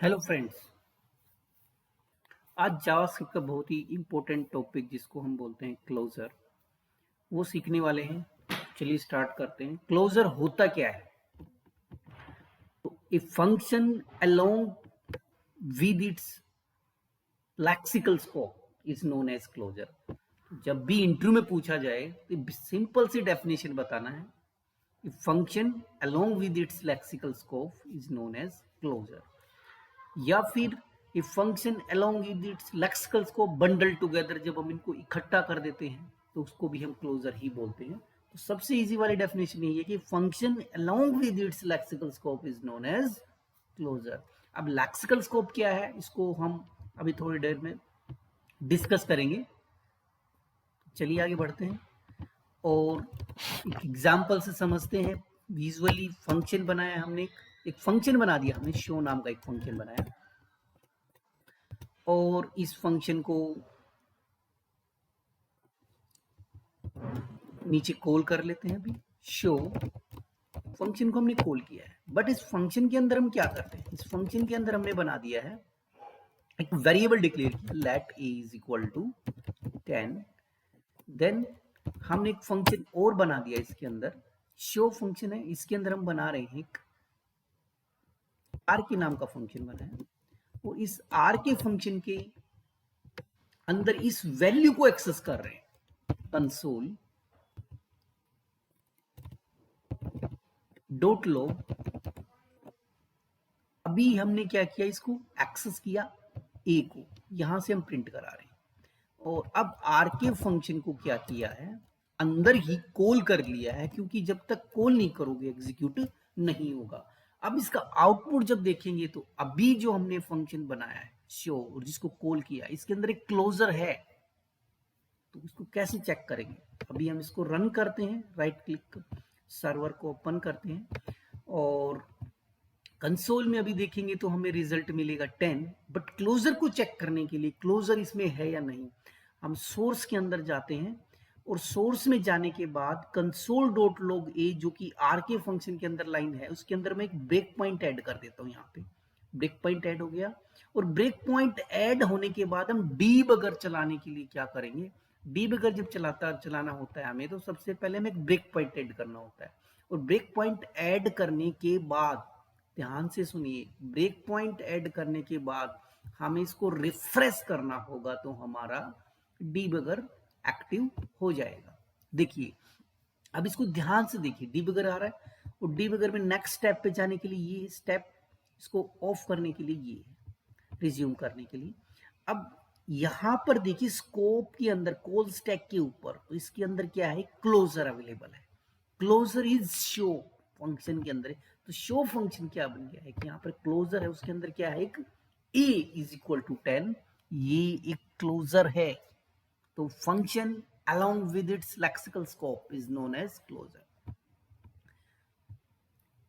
Hello friends. आज JavaScript का बहुत ही इम्पोर्टेंट टॉपिक जिसको हम बोलते हैं क्लोजर, वो सीखने वाले हैं। चलिए स्टार्ट करते हैं। क्लोजर होता क्या है? तो a function along with its lexical scope is known as closure. जब भी इंटरव्यू में पूछा जाए तो सिंपल सी डेफिनेशन बताना है। A function along with its lexical scope is known as closure, या फिर ये function along with its lexical को बंडल टुगेदर, जब हम इनको इकट्ठा कर देते हैं तो उसको भी हम क्लोजर ही बोलते हैं। तो सबसे इजी वाली डेफिनेशन यही है कि function along with its lexical scope is known as closure. अब लेक्सिकल स्कोप क्या है, इसको हम अभी थोड़ी देर में डिस्कस करेंगे। चलिए आगे बढ़ते हैं और एक एग्जाम्पल से समझते हैं। विजुअली फंक्शन बनाया हमने, एक फंक्शन बना दिया हमने, शो नाम का एक फंक्शन बनाया और इस फंक्शन को नीचे कॉल कर लेते हैं। अभी शो फंक्शन को हमने कॉल किया है, बट इस फंक्शन के अंदर हम क्या करते हैं? इस फंक्शन के अंदर हमने बना दिया है एक वेरिएबल डिक्लेयर किया, let a is equal to 10। Then हमने एक फंक्शन और बना दिया इसके अंदर, शो फंक्शन है, इसके अंदर हम बना रहे हैं एक आर के नाम का फंक्शन बना है और इस आर के फंक्शन के अंदर इस वैल्यू को एक्सेस कर रहे हैं। कंसोल डॉट लॉग, अभी हमने क्या किया, इसको एक्सेस किया ए को, यहां से हम प्रिंट करा रहे हैं। और अब आर के फंक्शन को क्या किया है, अंदर ही कॉल कर लिया है, क्योंकि जब तक कॉल नहीं करोगे एग्जीक्यूट नहीं होगा। अब इसका आउटपुट जब देखेंगे तो अभी जो हमने फंक्शन बनाया है शो और जिसको कॉल किया, इसके अंदर एक क्लोजर है, तो इसको कैसे चेक करेंगे? अभी हम इसको रन करते हैं, राइट क्लिक सर्वर को ओपन करते हैं और कंसोल में अभी देखेंगे तो हमें रिजल्ट मिलेगा 10। बट क्लोजर को चेक करने के लिए क्लोजर इसमें है या नहीं, हम सोर्स के अंदर जाते हैं और सोर्स में जाने के बाद कंसोल डॉट लॉग ए, जो कि आर के फंक्शन के अंदर लाइन है, उसके अंदर मैं एक ब्रेक पॉइंट ऐड कर देता हूँ। यहाँ पे ब्रेक पॉइंट ऐड हो गया और ब्रेक पॉइंट ऐड होने के बाद हम डीबगर चलाने के लिए क्या करेंगे? डीबगर जब चलाना होता है हमें, तो सबसे पहले हमें एक ब्रेक पॉइंट ऐड करना होता है और ब्रेक पॉइंट ऐड करने के बाद, ध्यान से सुनिए, ब्रेक पॉइंट ऐड करने के बाद हमें इसको रिफ्रेश करना होगा तो हमारा डीबगर एक्टिव हो जाएगा। देखिए अब इसको ध्यान से देखिए, डीबगर आ रहा है और डीबगर में नेक्स्ट स्टेप पे जाने के लिए ये स्टेप, इसको ऑफ करने के लिए ये है, रिज्यूम करने के लिए। अब यहां पर देखिए स्कोप के अंदर कॉल स्टैक के ऊपर, तो इसके अंदर क्या है, क्लोजर अवेलेबल है। क्लोजर इज शो फंक्शन के अंदर, तो शो फंक्शन क्या बन गया है कि यहाँ पर क्लोजर है, उसके अंदर क्या है, एक a इज इक्वल टू 10, ये एक क्लोजर है। तो function along with its lexical scope is known as closure।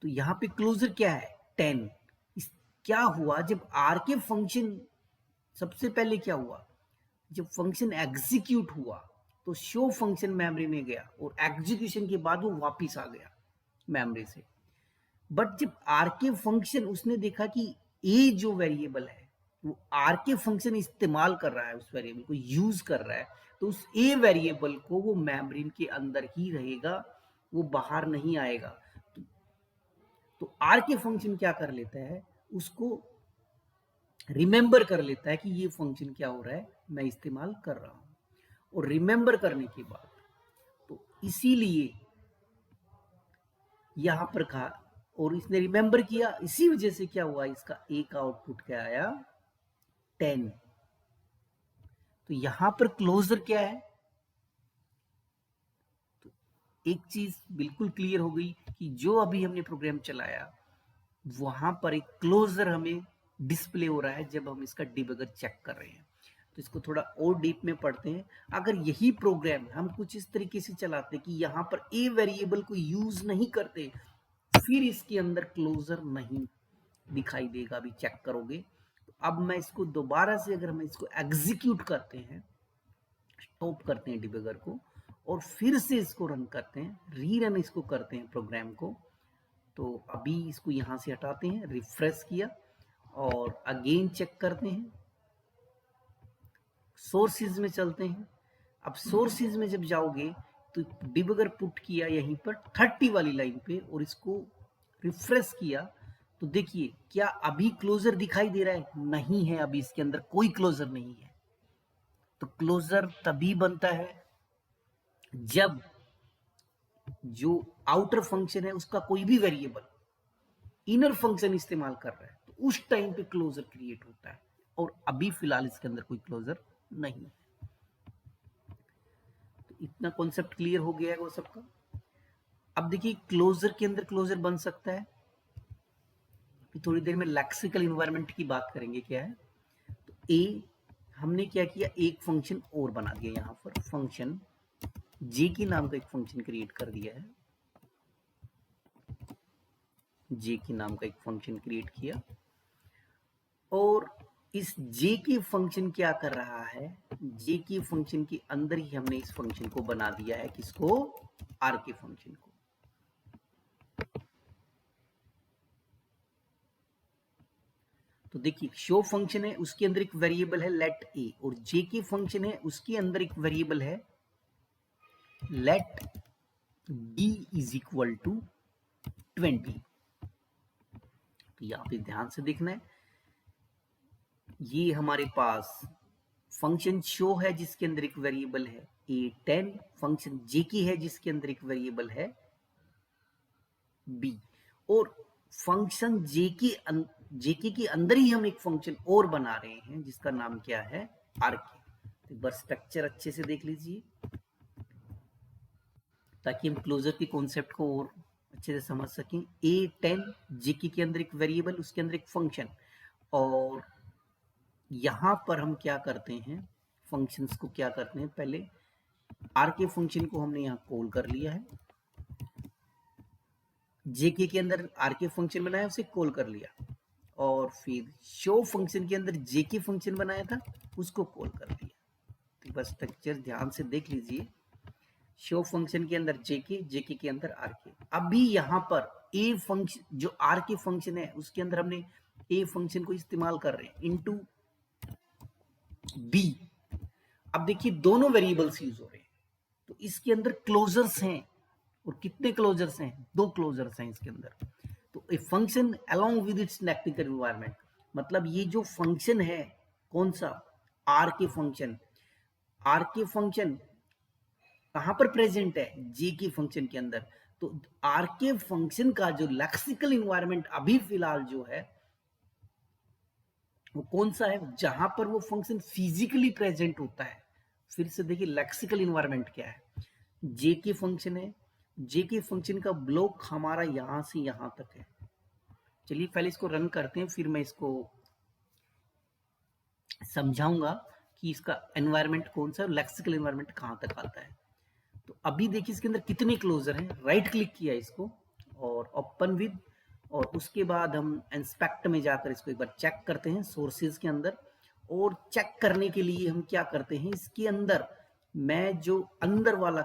तो यहाँ पे क्लोजर क्या है, 10। क्या हुआ जब आर के फंक्शन, सबसे पहले क्या हुआ, जब फंक्शन एग्जीक्यूट हुआ तो शो फंक्शन मेमोरी में गया और एग्जीक्यूशन के बाद वो वापिस आ गया मेमोरी से। बट जब आर के फंक्शन उसने देखा कि ए जो वेरिएबल है वो आर के फंक्शन इस्तेमाल कर रहा है, उस वेरिएबल को यूज कर रहा है, तो उस ए वेरिएबल को वो मेमोरी के अंदर ही रहेगा, वो बाहर नहीं आएगा। तो आर के फंक्शन क्या कर लेता है, उसको रिमेंबर कर लेता है कि ये फंक्शन क्या हो रहा है, मैं इस्तेमाल कर रहा हूं। और रिमेंबर करने के बाद, तो इसीलिए यहां पर कहा, और इसने रिमेंबर किया, इसी वजह से क्या हुआ, इसका ए का आउटपुट क्या आया, 10। तो यहां पर क्लोजर क्या है, तो एक चीज बिल्कुल क्लियर हो गई कि जो अभी हमने प्रोग्राम चलाया वहां पर एक क्लोजर हमें डिस्प्ले हो रहा है जब हम इसका डिबगर चेक कर रहे हैं। तो इसको थोड़ा और डीप में पढ़ते हैं। अगर यही प्रोग्राम हम कुछ इस तरीके से चलाते कि यहाँ पर ए वेरिएबल को यूज नहीं करते, फिर इसके अंदर क्लोजर नहीं दिखाई देगा, अभी चेक करोगे। तो अब मैं इसको दोबारा से, अगर हम इसको एग्जीक्यूट करते हैं, स्टॉप करते हैं डिबगर को और फिर से इसको रन करते हैं, रीरन इसको करते हैं प्रोग्राम को, तो अभी इसको यहां से हटाते हैं, रिफ्रेश किया और अगेन चेक करते हैं, सोर्सेज में चलते हैं। अब सोर्सेज में जब जाओगे तो डिबगर पुट किया यहीं पर 30 वाली लाइन पे और इसको रिफ्रेश किया तो देखिए क्या अभी क्लोजर दिखाई दे रहा है? नहीं है, अभी इसके अंदर कोई क्लोजर नहीं है। तो क्लोजर तभी बनता है जब जो आउटर फंक्शन है उसका कोई भी वेरिएबल इनर फंक्शन इस्तेमाल कर रहा है, तो उस टाइम पे क्लोजर क्रिएट होता है। और अभी फिलहाल इसके अंदर कोई क्लोजर नहीं है। तो इतना कॉन्सेप्ट क्लियर हो गया है वो सबका। अब देखिए क्लोजर के अंदर क्लोजर बन सकता है। थोड़ी देर में लेक्सिकल इन्वायरमेंट की बात करेंगे क्या है। तो ए हमने क्या किया, एक फंक्शन और बना दिया, यहां पर फंक्शन जे की नाम का एक फंक्शन क्रिएट कर दिया है। जे की नाम का एक फंक्शन क्रिएट किया और इस जे की फंक्शन क्या कर रहा है, जे की फंक्शन के अंदर ही हमने इस फंक्शन को बना दिया है, किसको, आर के फंक्शन को। तो देखिए शो फंक्शन है, उसके अंदर एक वेरिएबल है लेट ए, और जे की फंक्शन है उसके अंदर एक वेरिएबल है let b is equal to 20। तो यहां पे ध्यान से देखना है, ये हमारे पास फंक्शन शो है जिसके अंदर एक वेरिएबल है a10, फंक्शन जे की है जिसके अंदर एक वेरिएबल है b, और फंक्शन जेके के अंदर ही हम एक फंक्शन और बना रहे हैं जिसका नाम क्या है, आरके। तो एक बार स्ट्रक्चर अच्छे से देख लीजिए ताकि हम क्लोजर के कॉन्सेप्ट को और अच्छे से समझ सकें। a10 जेके के अंदर एक वेरिएबल, उसके अंदर एक फंक्शन, और यहां पर हम क्या करते हैं, फंक्शंस को क्या करते हैं, पहले आर के फंक्शन को हमने यहां कॉल कर लिया है, जेके के अंदर आर के फंक्शन बनाया उसे कॉल कर लिया, और फिर शो फंक्शन के अंदर जेके फंक्शन बनाया था उसको कॉल कर लिया। तो बस स्ट्रक्चर ध्यान से देख लीजिए, शो फंक्शन के अंदर जेके, जेके के अंदर आर के। अभी यहां पर ए फंक्शन जो आर के फंक्शन है उसके अंदर हमने ए फंक्शन को इस्तेमाल कर रहे हैं इनटू बी। अब देखिए दोनों वेरिएबल्स यूज हो रहे हैं, तो इसके अंदर क्लोजर्स हैं, और कितने क्लोजर्स हैं, दो क्लोजर्स हैं इसके अंदर। तो a function along with its lexical environment, मतलब ये जो फंक्शन है कौन सा, आर के फंक्शन, आर के फंक्शन कहां पर प्रेजेंट है, जे के फंक्शन के अंदर। तो आर के फंक्शन का जो लेक्सिकल एनवायरनमेंट अभी फिलहाल जो है वो कौन सा है, जहां पर वो फंक्शन फिजिकली प्रेजेंट होता है। फिर से देखिए लेक्सिकल एनवायरनमेंट क्या है, जे के फंक्शन है, जे के फंक्शन का ब्लॉक हमारा यहां से यहां तक है। चलिए पहले इसको रन करते हैं, फिर मैं इसको समझाऊंगा कि इसका एनवायरनमेंट कौन सा है, लेक्सिकल एनवायरनमेंट कहां तक आता है। तो अभी देखिए इसके अंदर कितने क्लोजर हैं, राइट क्लिक किया इसको और ओपन विद, और उसके बाद हम इंस्पेक्ट में जाकर इसको एक बार चेक करते हैं सोर्सेज के अंदर। और चेक करने के लिए हम क्या करते हैं, इसके अंदर मैं जो अंदर वाला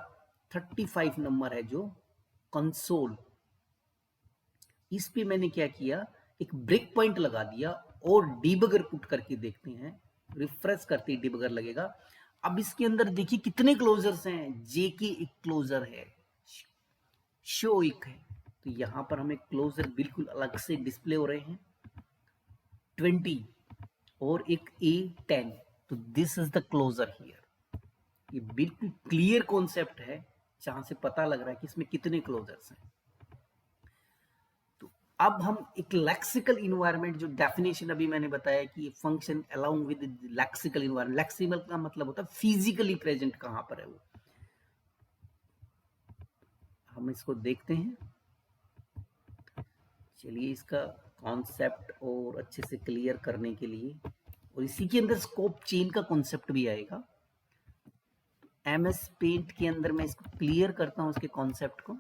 35 नंबर है जो कंसोल, इस पे मैंने क्या किया, एक ब्रेक पॉइंट लगा दिया और डिबगर पुट करके देखते हैं, रिफ्रेश करते ही डिबगर लगेगा। अब इसके अंदर देखिए कितने क्लोजर्स हैं, जे की एक क्लोजर है, शो एक है, तो यहां पर हमें क्लोजर बिल्कुल अलग से डिस्प्ले हो रहे हैं 20 और एक A10। तो this is the closure here. ये बिल्कुल क्लियर कॉन्सेप्ट है जहां से पता लग रहा है कि इसमें कितने क्लोजर्स हैं। तो अब हम एक लेक्सिकल इन्वायरमेंट, जो डेफिनेशन अभी मैंने बताया कि function along with lexical environment, lexical का मतलब होता है फिजिकली प्रेजेंट कहां पर है वो, हम इसको देखते हैं। चलिए इसका कॉन्सेप्ट और अच्छे से क्लियर करने के लिए, और इसी के अंदर स्कोप चेन का कॉन्सेप्ट भी आएगा। एमएस पेंट के अंदर मैं इसको क्लियर करता हूं उसके कॉन्सेप्ट को।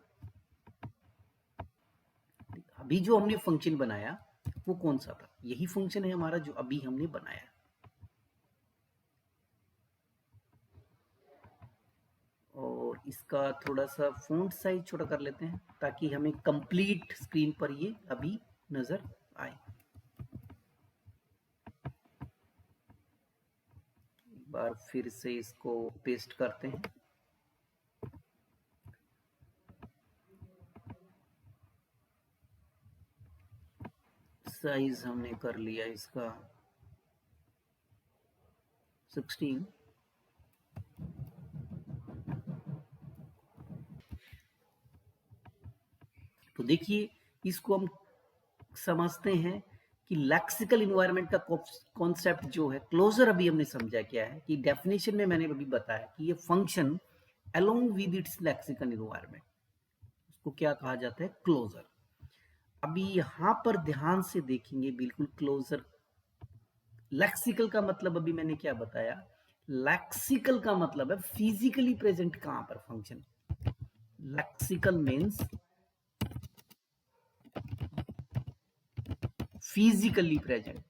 अभी जो हमने फंक्शन बनाया वो कौन सा था, यही फंक्शन है हमारा जो अभी हमने बनाया। और इसका थोड़ा सा फॉन्ट साइज छोटा कर लेते हैं ताकि हमें कंप्लीट स्क्रीन पर ये अभी नजर आए। बार फिर से इसको पेस्ट करते हैं। साइज हमने कर लिया इसका 16। तो देखिए इसको हम समझते हैं कि लेक्सिकल इन्वायरमेंट का कॉन्सेप्ट जो है, क्लोजर अभी हमने समझा क्या है कि डेफिनेशन में मैंने अभी बताया कि ये function along with its lexical environment, उसको क्या कहा जाता है, क्लोजर। अभी यहां पर ध्यान से देखेंगे बिल्कुल क्लोजर। लेक्सिकल का मतलब अभी मैंने क्या बताया, लेक्सिकल का मतलब है फिजिकली प्रेजेंट कहां पर function. Lexical means physically present.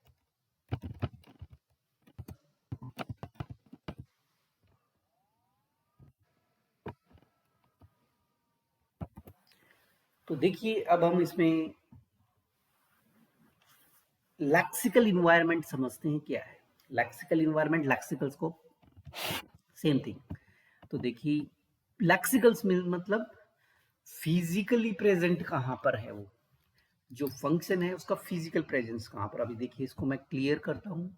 तो देखिए अब हम इसमें लेक्सिकल इन्वायरमेंट समझते हैं क्या है। Lexical environment, lexical scope same thing. तो देखिए लेक्सिकल्स मतलब फिजिकली प्रेजेंट कहां पर है, वो जो फंक्शन है उसका फिजिकल प्रेजेंस कहां पर। अभी देखिए इसको मैं क्लियर करता हूं।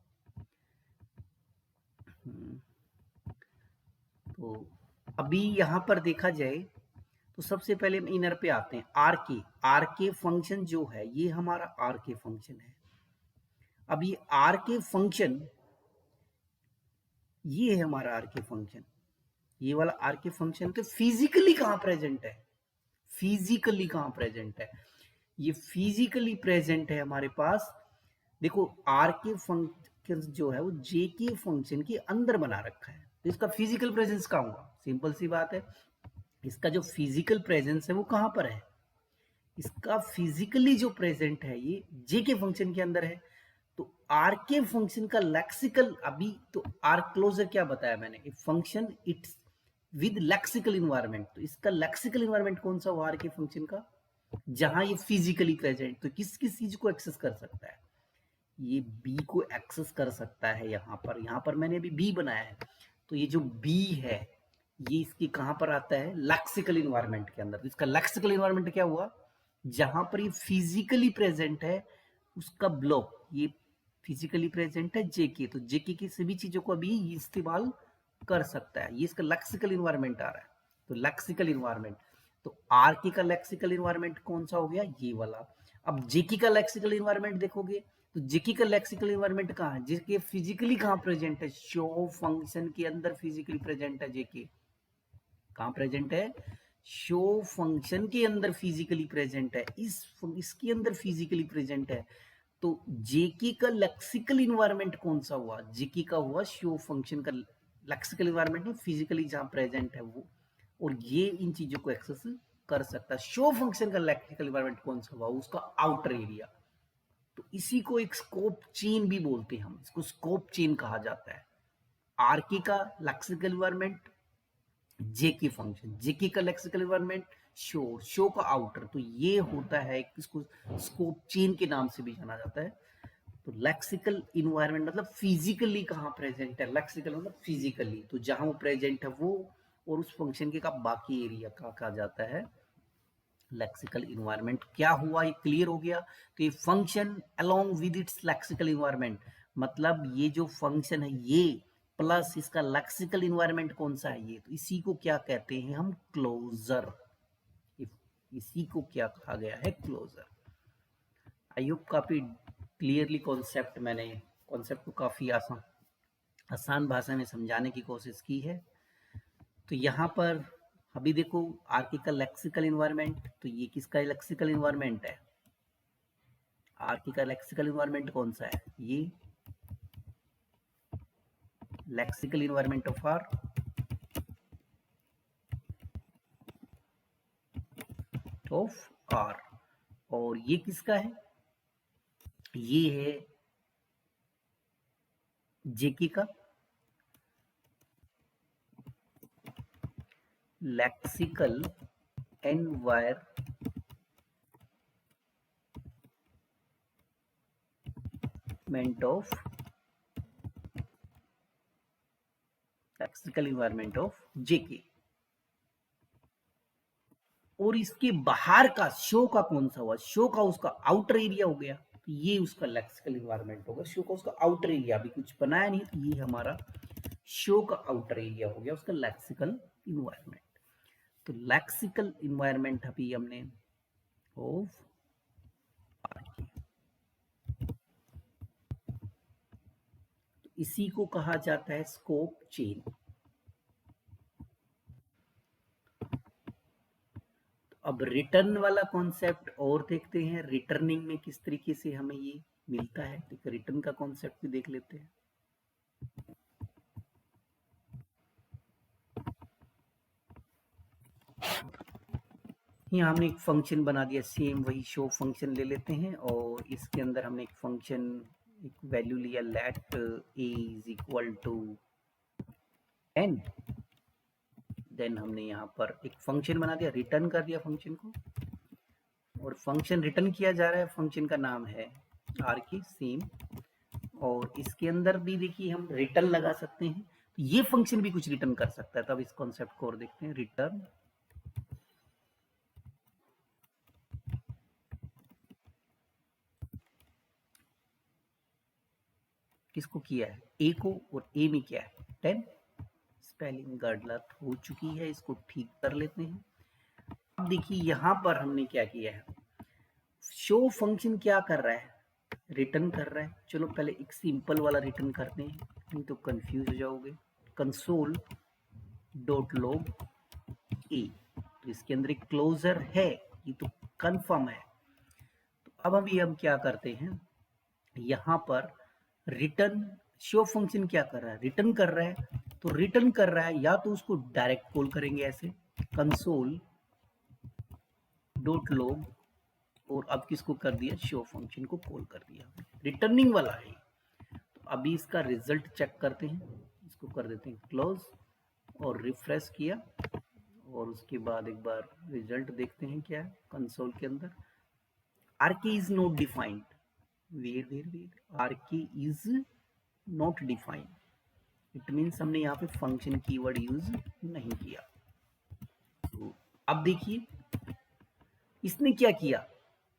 तो अभी यहां पर देखा जाए तो सबसे पहले हम इनर पे आते हैं। आर के फंक्शन जो है ये हमारा आर के फंक्शन है। अब ये आर के फंक्शन, ये है हमारा आर के फंक्शन, ये वाला आर के फंक्शन के फिजिकली कहां प्रेजेंट है, फिजिकली कहां प्रेजेंट है, ये फिजिकली प्रेजेंट है हमारे पास। देखो आर के फंक्शन जो है वो जे के फंक्शन के अंदर बना रखा है, तो इसका फिजिकल प्रेजेंस कहां हुआ, सिंपल सी बात है, इसका जो फिजिकल प्रेजेंस है वो कहां पर है, इसका फिजिकली जो प्रेजेंट है ये जे के फंक्शन के अंदर है। तो आर के फंक्शन का लेक्सिकल, अभी तो आर क्लोजर क्या बताया मैंने, function it's with lexical environment, तो इसका लेक्सिकल इन्वायरमेंट कौन सा हुआ आर के फंक्शन का, जहां ये फिजिकली प्रेजेंट। तो किस किस चीज को एक्सेस कर सकता है, ये बी को एक्सेस कर सकता है। यहाँ पर मैंने अभी बी बनाया है, तो ये जो बी है ये इसके कहां पर आता है, लेक्सिकल इन्वायरमेंट के अंदर। तो इसका लेक्सिकल इन्वायरमेंट क्या हुआ, जहां पर ये फिजिकली प्रेजेंट है उसका ब्लॉक, ये फिजिकली प्रेजेंट है जेके, तो जेके की सभी चीजों को अभी इस्तेमाल कर सकता है, ये इसका लेक्सिकल इन्वायरमेंट आ रहा है। तो लेक्सिकल इन्वायरमेंट, तो आरके का लेक्सिकल इन्वायरमेंट कौन सा हो गया, ये वाला। अब जेके का लेक्सिकल इन्वायरमेंट देखोगे तो जेके का लेक्सिकल इन्वायरमेंट कहाँ है, जेके फिजिकली कहाँ प्रेजेंट है, शो फंक्शन के अंदर फिजिकली प्रेजेंट है जेके, कहाँ प्रेजेंट है, शो फंक्शन के अंदर फिजिकली प्रेजेंट है, इसके अंदर फिजिकली प्रेजेंट है। तो जेके का लेक्सिकल इन्वायरमेंट कौन सा हुआ, जेके का हुआ शो फंक्शन का लेक्सिकल इन्वायरमेंट में फिजिकली जहां प्रेजेंट है वो, और ये इन चीजों को एक्सेस कर सकता है। शो फंक्शन का लेक्सिकल इन्वायरमेंट कौन सा हुआ, उसका आउटर एरिया। तो इसी को एक स्कोप चेन भी बोलते हैं हम, इसको स्कोप चेन कहा जाता है। आरके का लेक्सिकल इन्वायरमेंट, जेके फंक्शन, जेके का लेक्सिकल इन्वायरमेंट, शो का आउटर, तो ये होता है, इसको स्कोप चेन के नाम से भी जाना जाता है। तो लेक्सिकल इन्वायरमेंट मतलब फिजिकली कहाँ प्रेजेंट है, लेक्सिकल मतलब फिजिकली, तो जहां वो प्रेजेंट है वो, और उस फंक्शन के का बाकी एरिया का कहा जाता है लेक्सिकल इन्वायरमेंट। क्या हुआ, ये क्लियर हो गया। तो ये function along with its lexical environment, मतलब ये जो फंक्शन है ये प्लस इसका लेक्सिकल इन्वायरमेंट कौन सा है ये, तो इसी को क्या कहते हैं हम, क्लोजर। इसी को क्या कहा गया है, क्लोजर। आई होप काफी क्लियरली कॉन्सेप्ट को काफी आसान भाषा में समझाने की कोशिश की है। तो यहाँ पर अभी देखो आरके का लेक्सिकल इन्वायरमेंट, तो ये किसका लेक्सिकल इन्वायरमेंट है, आरके का लेक्सिकल इन्वायरमेंट कौन सा है, ये लेक्सिकल इन्वायरमेंट ऑफ आर, और ये किसका है, ये है जेके का lexical environment of lexical environment of JK. और इसके बाहर का शो का कौन सा हुआ, शो का उसका आउटर एरिया हो गया, तो ये उसका लेक्सिकल इन्वायरमेंट होगा। शो का उसका आउटर एरिया, अभी कुछ बनाया नहीं, तो ये हमारा शो का आउटर एरिया हो गया उसका लेक्सिकल इन्वायरमेंट। तो लेक्सिकल इन्वायरमेंट अभी हमने ऑफ आरके, तो इसी को कहा जाता है स्कोप चेन। अब रिटर्न वाला कॉन्सेप्ट और देखते हैं, रिटर्निंग में किस तरीके से हमें ये मिलता है। तो रिटर्न का कॉन्सेप्ट भी देख लेते हैं। यहाँ हमने एक फंक्शन बना दिया, सेम वही शो फंक्शन ले लेते हैं, और इसके अंदर हमने एक फंक्शन, एक वैल्यू लिया, let a is equal to 10। Then हमने यहाँ पर एक फंक्शन बना दिया, रिटर्न कर दिया फंक्शन को, और फंक्शन रिटर्न किया जा रहा है, फंक्शन का नाम है आर की सेम। और इसके अंदर भी देखिए हम रिटर्न लगा सकते हैं, तो ये फंक्शन भी कुछ रिटर्न कर सकता है। तो अब इस कॉन्सेप्ट को और देखते हैं, रिटर्न किसको किया है, ए को, और ए में क्या है 10। स्पेलिंग गलत हो चुकी है, इसको ठीक कर लेते हैं। अब देखिए यहां पर हमने क्या किया है, शो फंक्शन क्या कर रहा है, रिटर्न कर रहा है। चलो पहले एक सिंपल वाला रिटर्न करते हैं, नहीं तो कंफ्यूज हो जाओगे। कंसोल डॉट लॉग ए, तो इसके अंदर एक क्लोजर है, ये तो कंफर्म है। तो अब हम क्या करते हैं, यहां पर रिटर्न, शो फंक्शन क्या कर रहा है, रिटर्न कर रहा है। तो रिटर्न कर रहा है, या तो उसको डायरेक्ट कॉल करेंगे ऐसे, कंसोल डॉट लॉग, और अब किसको कर दिया, शो फंक्शन को कॉल कर दिया, रिटर्निंग वाला है। तो अभी इसका रिजल्ट चेक करते हैं, इसको कर देते हैं क्लोज, और रिफ्रेश किया, और उसके बाद एक बार रिजल्ट देखते हैं क्या है कंसोल के अंदर। RK is not defined, where RK is not defined, it means हमने यहाँ पे फंक्शन कीवर्ड यूज नहीं किया। तो अब देखिए इसने क्या किया,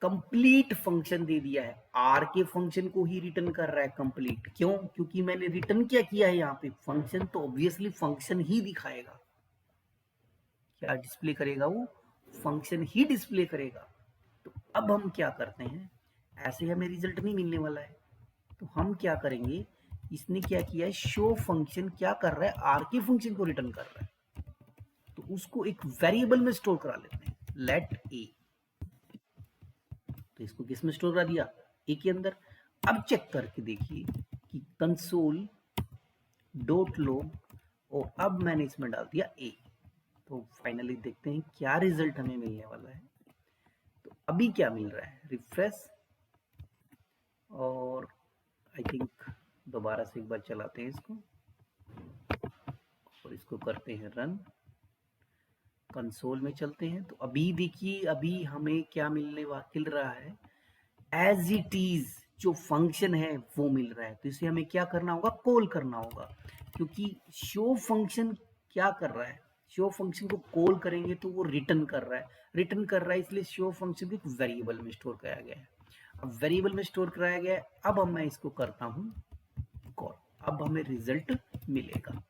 कंप्लीट फंक्शन दे दिया है, आर के फंक्शन को ही रिटर्न कर रहा है कंप्लीट। क्यों, क्योंकि मैंने रिटर्न क्या किया है यहाँ पे फंक्शन, तो ऑब्वियसली फंक्शन ही दिखाएगा, क्या डिस्प्ले करेगा, वो फंक्शन ही डिस्प्ले करेगा। तो अब हम क्या करते हैं, ऐसे हमें रिजल्ट नहीं मिलने वाला है, तो हम क्या करेंगे, इसने क्या किया है, शो फंक्शन क्या कर रहा है, आर के फंक्शन को रिटर्न कर रहा है, तो उसको एक वेरिएबल में स्टोर करा लेते हैं, लेट ए। तो इसको किस में स्टोर करा दिया, ए के अंदर। अब चेक करके देखिए कि कंसोल डॉट लॉग, और अब मैंने इसमें डाल दिया ए। तो फाइनली देखते हैं क्या रिजल्ट हमें मिलने वाला है। तो अभी क्या मिल रहा है, रिफ्रेश, और आई थिंक दोबारा से एक बार चलाते हैं इसको, और इसको करते हैं रन, कंसोल में चलते हैं। तो अभी देखिए अभी हमें क्या मिल रहा है, एज इट इज जो फंक्शन है वो मिल रहा है। तो इसे हमें क्या करना होगा, कॉल करना होगा, क्योंकि शो फंक्शन क्या कर रहा है, शो फंक्शन को कॉल करेंगे तो वो रिटर्न कर रहा है, रिटर्न कर रहा है, इसलिए शो फंक्शन को एक वेरिएबल में स्टोर कराया गया है। अब वेरिएबल में स्टोर कराया गया है, अब मैं इसको करता हूँ कॉल, अब हमें रिजल्ट मिलेगा।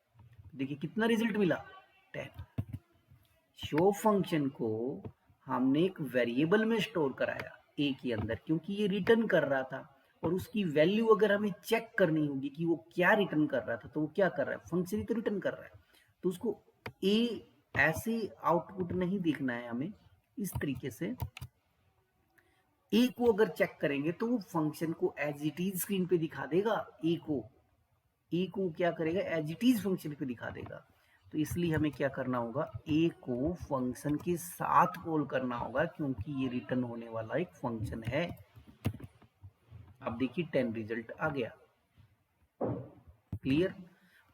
देखिए कितना रिजल्ट मिला, 10। शो फंक्शन को हमने एक वेरिएबल में स्टोर कराया ए के अंदर, क्योंकि ये रिटर्न कर रहा था, और उसकी वैल्यू अगर हमें चेक करनी होगी कि वो क्या रिटर्न कर रहा था, तो वो क्या कर रहा है, फंक्शन ही तो रिटर्न कर रहा है, तो उसको ए ऐसे आउटपुट नहीं देखना है हमें, इस तरीके से ए को अगर चेक करेंगे तो वो फंक्शन को एज इट इज स्क्रीन पे दिखा देगा, ए को क्या करेगा, एज इट इज फंक्शन पे दिखा देगा। तो इसलिए हमें क्या करना होगा, ए को फंक्शन के साथ कॉल करना होगा, क्योंकि ये रिटर्न होने वाला एक फंक्शन है। अब देखिए 10 रिजल्ट आ गया, क्लियर।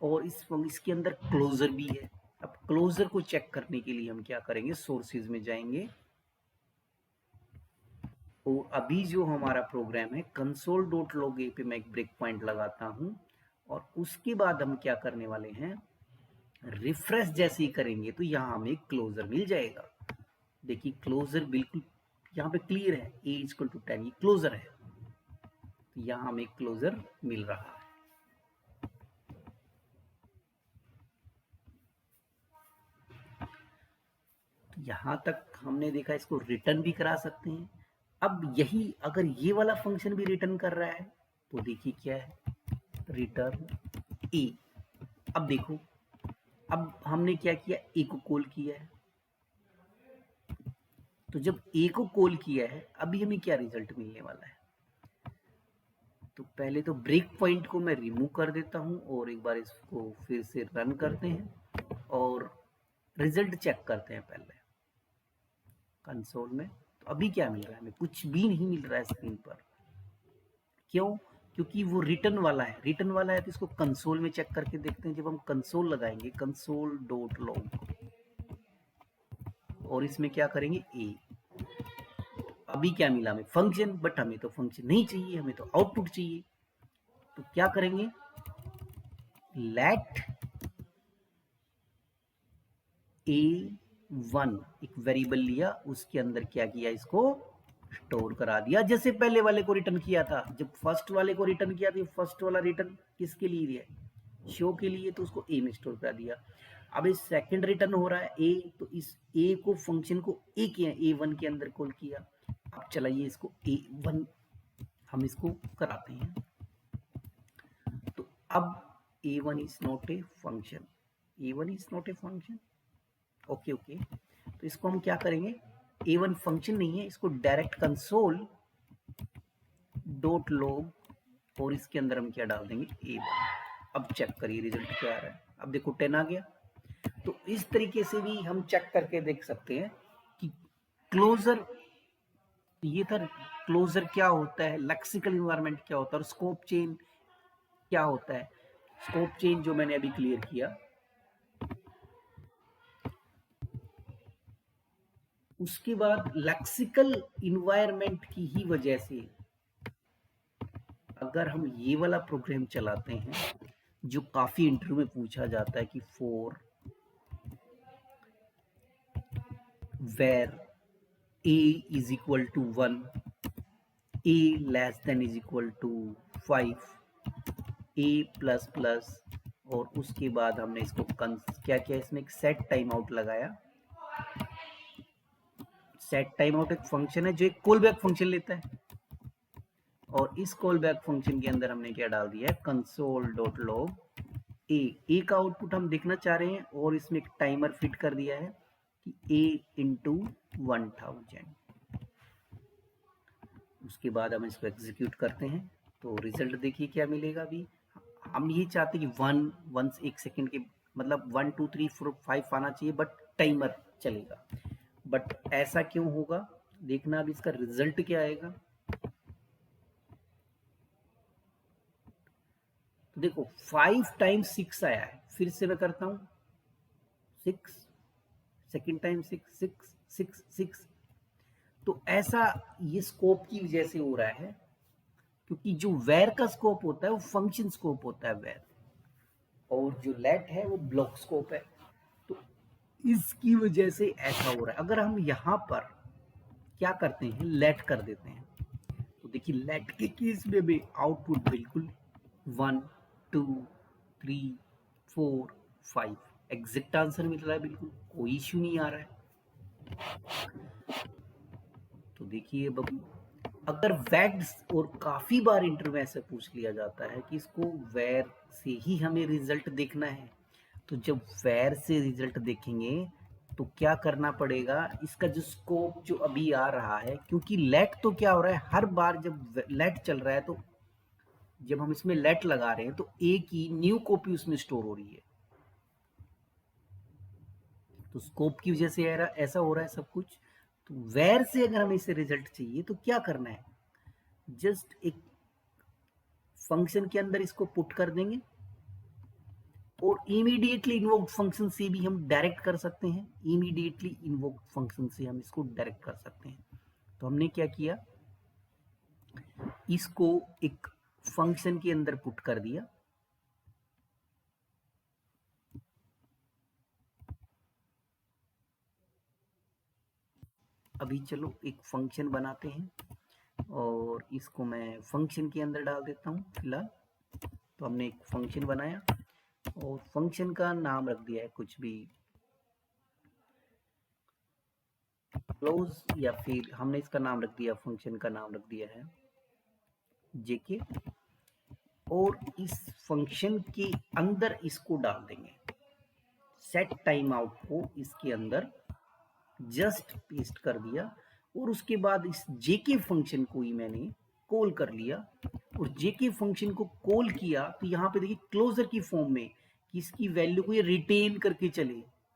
और इसके अंदर क्लोजर भी है। अब क्लोजर को चेक करने के लिए हम क्या करेंगे, सोर्सेज में जाएंगे, तो अभी जो हमारा प्रोग्राम है कंसोल डॉट लॉग ए पे मैं एक ब्रेक पॉइंट लगाता हूं, और उसके बाद हम क्या करने वाले हैं, रिफ्रेश जैसे ही करेंगे तो यहाँ हमें क्लोजर मिल जाएगा। देखिए क्लोजर बिल्कुल यहाँ पे क्लियर है, a इक्वल टू 10 ये क्लोजर है, तो यहाँ हमें क्लोजर मिल रहा है। तो यहाँ तक हमने देखा, इसको रिटर्न भी करा सकते हैं। अब यही अगर ये वाला फंक्शन भी रिटर्न कर रहा है तो देखिए क्या है, रिटर्न a। अब देखो, अब हमने क्या किया, a को कॉल किया है, तो जब a को कॉल किया है अभी हमें क्या रिजल्ट मिलने वाला है। तो पहले तो ब्रेक पॉइंट को मैं रिमूव कर देता हूं और एक बार इसको फिर से रन करते हैं और रिजल्ट चेक करते हैं पहले कंसोल में। तो अभी क्या मिल रहा है हमें, कुछ भी नहीं मिल रहा है स्क्रीन पर। क्यों? क्योंकि वो रिटर्न वाला है, रिटर्न वाला है तो इसको कंसोल में चेक करके देखते हैं। जब हम कंसोल लगाएंगे कंसोल डॉट लॉग और इसमें क्या करेंगे a, अभी क्या मिला हमें, फंक्शन, बट हमें तो फंक्शन नहीं चाहिए, हमें तो आउटपुट चाहिए। तो क्या करेंगे, लेट a1 एक वेरिएबल लिया, उसके अंदर क्या किया, इसको स्टोर करा दिया, जैसे पहले वाले को रिटर्न किया था। जब फर्स्ट वाले को रिटर्न किया था, फर्स्ट वाला रिटर्न किसके लिए है, शो के लिए, तो उसको a में स्टोर करा दिया। अब इस सेकंड रिटर्न हो रहा है a, तो इस a को फंक्शन को a1 के अंदर कॉल किया। अब चलाइए इसको a1 हम इसको कराते हैं। तो अब a1 is not a function, a1 is not a function, okay okay. तो इसको हम क्या करेंगे, a1 फंक्शन नहीं है, इसको डायरेक्ट कंसोल डॉट लॉग और इसके अंदर हम क्या डाल देंगे, a1। अब चेक करिए रिजल्ट क्या आ रहा है, अब देखो 10 आ गया। तो इस तरीके से भी हम चेक करके देख सकते हैं कि क्लोजर, ये था क्लोजर क्या होता है, लेक्सिकल इन्वायरमेंट क्या होता है, और स्कोप चेन क्या होता है। स्कोप चेन जो मैंने अभी क्लियर किया, उसके बाद लेक्सिकल इन्वायरमेंट की ही वजह से अगर हम ये वाला प्रोग्राम चलाते हैं जो काफी इंटरव्यू में पूछा जाता है कि for where a is equal to 1, a less than is equal to 5, a plus plus, और उसके बाद हमने इसको क्या किया, इसमें एक सेट टाइम आउट लगाया। सेट टाइम आउट एक फंक्शन है जो एक कॉल बैक फंक्शन लेता है, और इस कॉल बैक फंक्शन के अंदर हमने क्या डाल दिया है, कंसोल डॉट लॉग ए का आउटपुट हम देखना चाह रहे हैं, और इसमें एक टाइमर फिट कर दिया है कि a इंटू 1000। उसके बाद हम इसको एग्जीक्यूट करते हैं तो रिजल्ट देखिए क्या मिलेगा। अभी हम ये चाहते हैं कि 1 एक सेकेंड के मतलब 1 2 3 4 5 आना चाहिए, बट टाइमर चलेगा। बट ऐसा क्यों होगा, देखना अब इसका रिजल्ट क्या आएगा। तो देखो 5 टाइम्स 6 आया है, फिर से मैं करता हूं 6, सेकेंड टाइम 6 6 6 6। तो ऐसा ये स्कोप की वजह से हो रहा है, क्योंकि जो वेर का स्कोप होता है वो फंक्शन स्कोप होता है वेर, और जो लेट है वो ब्लॉक स्कोप है। तो इसकी वजह से ऐसा हो रहा है। अगर हम यहाँ पर क्या करते हैं, लेट कर देते हैं, तो देखिए लेट के केस में भी आउटपुट बिल्कुल 1 2 3 4 5 एग्जैक्ट आंसर मिल रहा है, बिल्कुल कोई इश्यू नहीं आ रहा है। तो देखिए बबू, अगर वैग्स, और काफी बार इंटरव्यू ऐसे पूछ लिया जाता है कि इसको वेर से ही हमें रिजल्ट देखना है, तो जब वेर से रिजल्ट देखेंगे तो क्या करना पड़ेगा, इसका जो स्कोप जो अभी आ रहा है, क्योंकि लेट तो क्या हो रहा है, हर बार जब लेट चल रहा है तो जब हम इसमें लेट लगा रहे हैं तो ए की न्यू कॉपी उसमें स्टोर हो रही है, तो स्कोप की वजह से ऐसा हो रहा है सब कुछ। तो वेर से अगर हमें इसे रिजल्ट चाहिए तो क्या करना है, जस्ट एक फंक्शन के अंदर इसको पुट कर देंगे, और इमीडिएटली इन्वोक्ड फंक्शन से भी हम डायरेक्ट कर सकते हैं, इमीडिएटली इन्वोक्ड फंक्शन से हम इसको डायरेक्ट कर सकते हैं। तो हमने क्या किया, इसको एक फंक्शन के अंदर पुट कर दिया, अभी चलो एक फंक्शन बनाते हैं और इसको मैं फंक्शन के अंदर डाल देता हूँ फिलहाल। तो हमने एक फंक्शन बनाया और फंक्शन का नाम रख दिया है कुछ भी, क्लोज, या फिर हमने इसका नाम रख दिया, फंक्शन का नाम रख दिया है जेके। और इस फंक्शन के अंदर इसको डाल देंगे, सेट टाइम आउट को इसके अंदर जस्ट पेस्ट कर दिया। और उसके बाद इस जेके फंक्शन को ही मैंने कॉल कर लिया और जेके फंक्शन को कॉल किया तो यहाँ पे देखिए क्लोजर की फॉर्म में कि इसकी वैल्यू को ये रिटेन करके चले,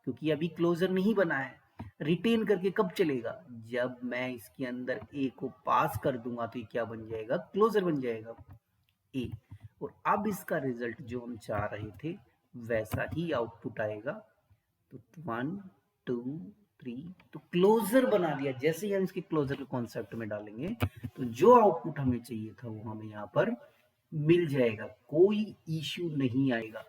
क्योंकि अभी क्लोजर नहीं बना है। रिटेन करके कब चलेगा, जब मैं इसके अंदर ए को पास कर दूंगा तो ये क्या बन जाएगा, क्लोजर बन जाएगा ए। और अब इसका रिजल्ट जो हम चाह रहे थे वैसा ही आउटपुट आएगा। तो 1 2 3, तो क्लोजर बना दिया। जैसे ही हम इसके क्लोजर के कॉन्सेप्ट में डालेंगे तो जो आउटपुट हमें चाहिए था वो हमें यहाँ पर मिल जाएगा, कोई इश्यू नहीं आएगा।